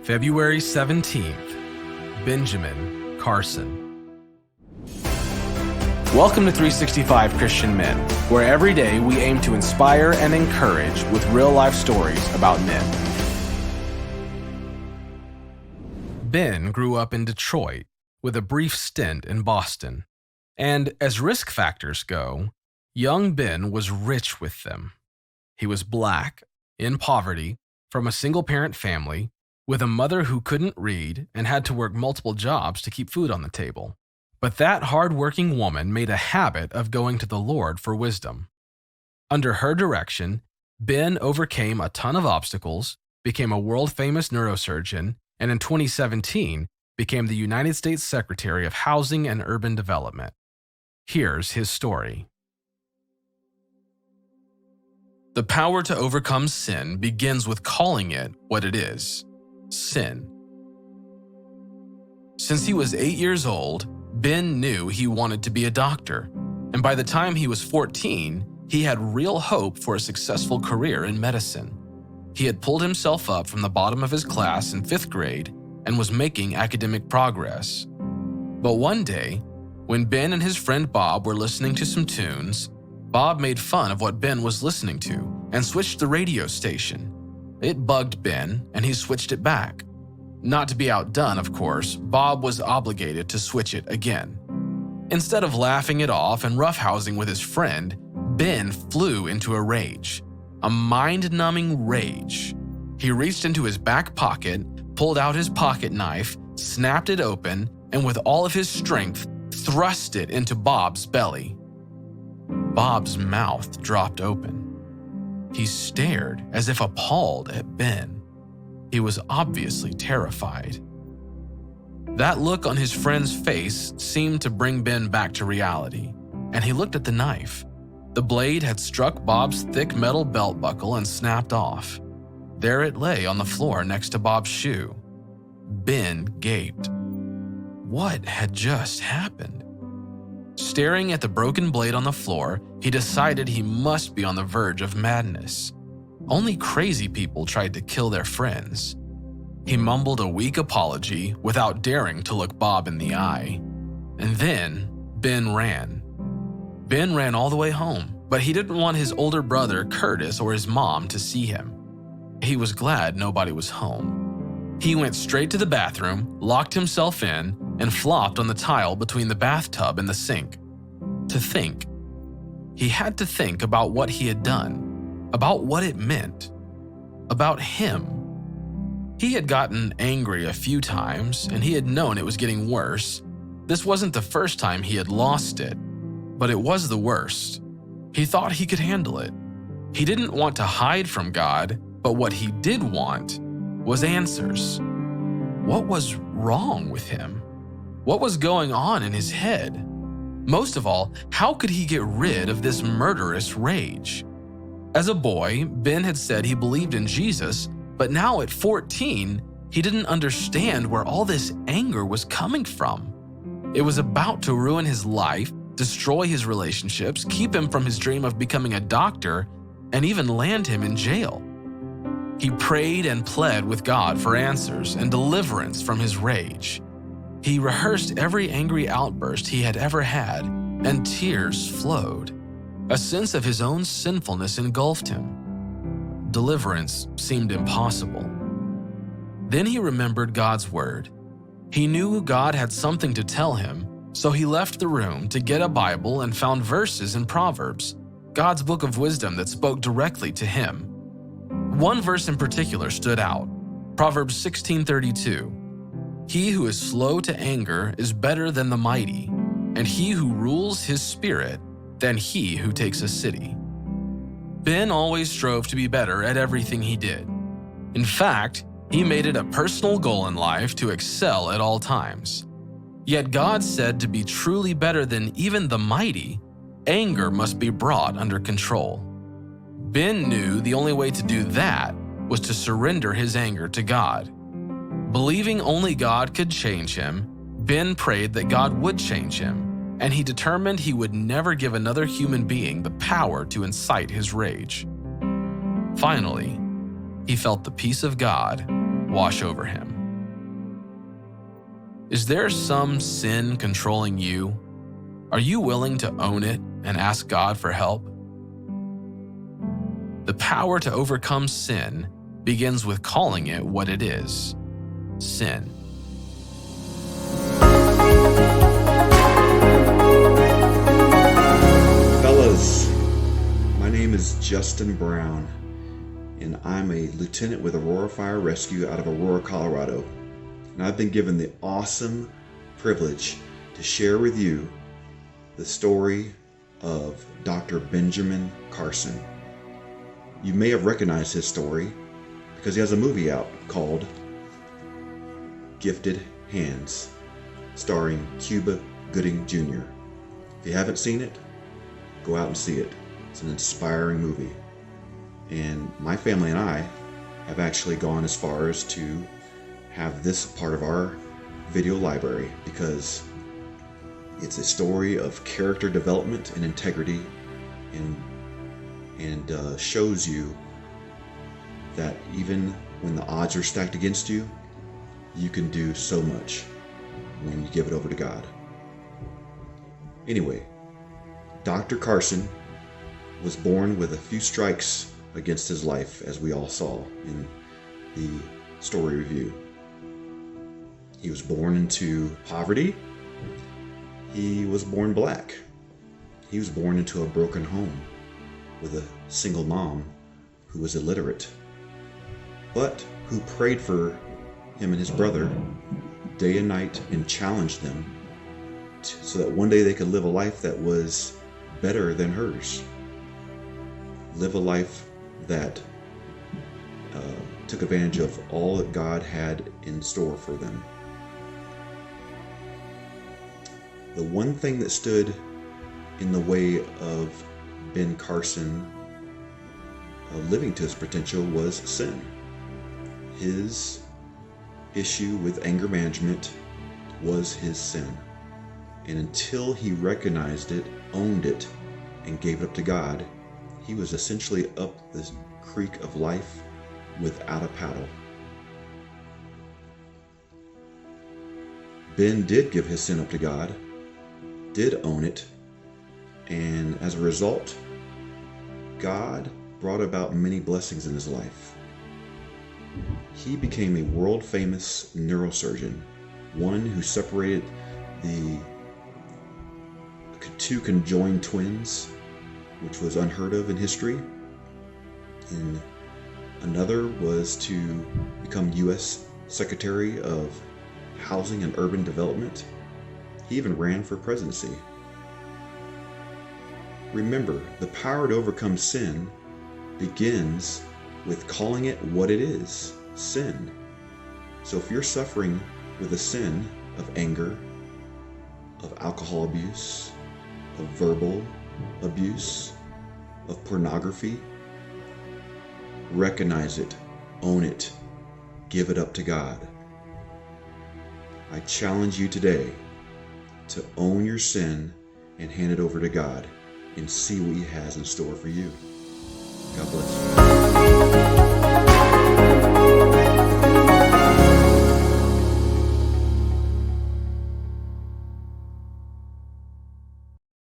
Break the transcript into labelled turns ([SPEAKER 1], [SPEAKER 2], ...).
[SPEAKER 1] February 17th, Benjamin Carson. Welcome to 365 Christian Men, where every day we aim to inspire and encourage with real-life stories about men. Ben grew up in Detroit with a brief stint in Boston. And as risk factors go, young Ben was rich with them. He was black, in poverty, from a single-parent family, with a mother who couldn't read and had to work multiple jobs to keep food on the table. But that hard-working woman made a habit of going to the Lord for wisdom. Under her direction, Ben overcame a ton of obstacles, became a world-famous neurosurgeon, and in 2017 became the United States Secretary of Housing and Urban Development. Here's his story. The power to overcome sin begins with calling it what it is: sin. Since he was 8 years old, Ben knew he wanted to be a doctor, and by the time he was 14, he had real hope for a successful career in medicine. He had pulled himself up from the bottom of his class in 5th grade and was making academic progress. But one day, when Ben and his friend Bob were listening to some tunes, Bob made fun of what Ben was listening to and switched the radio station. It bugged Ben, and he switched it back. Not to be outdone, of course, Bob was obligated to switch it again. Instead of laughing it off and roughhousing with his friend, Ben flew into a rage. A mind-numbing rage. He reached into his back pocket, pulled out his pocket knife, snapped it open, and with all of his strength, thrust it into Bob's belly. Bob's mouth dropped open. He stared as if appalled at Ben. He was obviously terrified. That look on his friend's face seemed to bring Ben back to reality, and he looked at the knife. The blade had struck Bob's thick metal belt buckle and snapped off. There it lay on the floor next to Bob's shoe. Ben gaped. What had just happened? Staring at the broken blade on the floor, he decided he must be on the verge of madness. Only crazy people tried to kill their friends. He mumbled a weak apology without daring to look Bob in the eye. And then Ben ran. Ben ran all the way home, but he didn't want his older brother, Curtis, or his mom to see him. He was glad nobody was home. He went straight to the bathroom, locked himself in, and flopped on the tile between the bathtub and the sink. To think. He had to think about what he had done, about what it meant, about him. He had gotten angry a few times, and he had known it was getting worse. This wasn't the first time he had lost it, but it was the worst. He thought he could handle it. He didn't want to hide from God, but what he did want was answers. What was wrong with him? What was going on in his head? Most of all, how could he get rid of this murderous rage? As a boy, Ben had said he believed in Jesus, but now at 14, he didn't understand where all this anger was coming from. It was about to ruin his life, destroy his relationships, keep him from his dream of becoming a doctor, and even land him in jail. He prayed and pled with God for answers and deliverance from his rage. He rehearsed every angry outburst he had ever had, and tears flowed. A sense of his own sinfulness engulfed him. Deliverance seemed impossible. Then he remembered God's word. He knew God had something to tell him, so he left the room to get a Bible and found verses in Proverbs, God's book of wisdom that spoke directly to him. One verse in particular stood out, Proverbs 16:32. He who is slow to anger is better than the mighty, and he who rules his spirit than he who takes a city. Ben always strove to be better at everything he did. In fact, he made it a personal goal in life to excel at all times. Yet God said to be truly better than even the mighty, anger must be brought under control. Ben knew the only way to do that was to surrender his anger to God. Believing only God could change him, Ben prayed that God would change him, and he determined he would never give another human being the power to incite his rage. Finally, he felt the peace of God wash over him. Is there some sin controlling you? Are you willing to own it and ask God for help? The power to overcome sin begins with calling it what it is: sin.
[SPEAKER 2] Fellas, my name is Justin Brown, and I'm a lieutenant with Aurora Fire Rescue out of Aurora, Colorado. And I've been given the awesome privilege to share with you the story of Dr. Benjamin Carson. You may have recognized his story because he has a movie out called Gifted Hands, starring Cuba Gooding Jr. If you haven't seen it, go out and see it. It's an inspiring movie. And my family and I have actually gone as far as to have this part of our video library because it's a story of character development and integrity, and shows you that even when the odds are stacked against you, you can do so much when you give it over to God. Anyway, Dr. Carson was born with a few strikes against his life, as we all saw in the story review. He was born into poverty. He was born black. He was born into a broken home with a single mom who was illiterate, but who prayed for him and his brother day and night and challenged them so that one day they could live a life that was better than hers. Live a life that took advantage of all that God had in store for them. The one thing that stood in the way of Ben Carson living to his potential was sin. His issue with anger management was his sin. And until he recognized it, owned it, and gave it up to God, he was essentially up this creek of life without a paddle. Ben did give his sin up to God, did own it, and as a result, God brought about many blessings in his life. He became a world-famous neurosurgeon, one who separated the two conjoined twins, which was unheard of in history. And another was to become U.S. Secretary of Housing and Urban Development. He even ran for presidency. Remember, the power to overcome sin begins with calling it what it is: sin. So if you're suffering with a sin of anger, of alcohol abuse, of verbal abuse, of pornography, recognize it, own it, give it up to God. I challenge you today to own your sin and hand it over to God and see what He has in store for you. God bless you.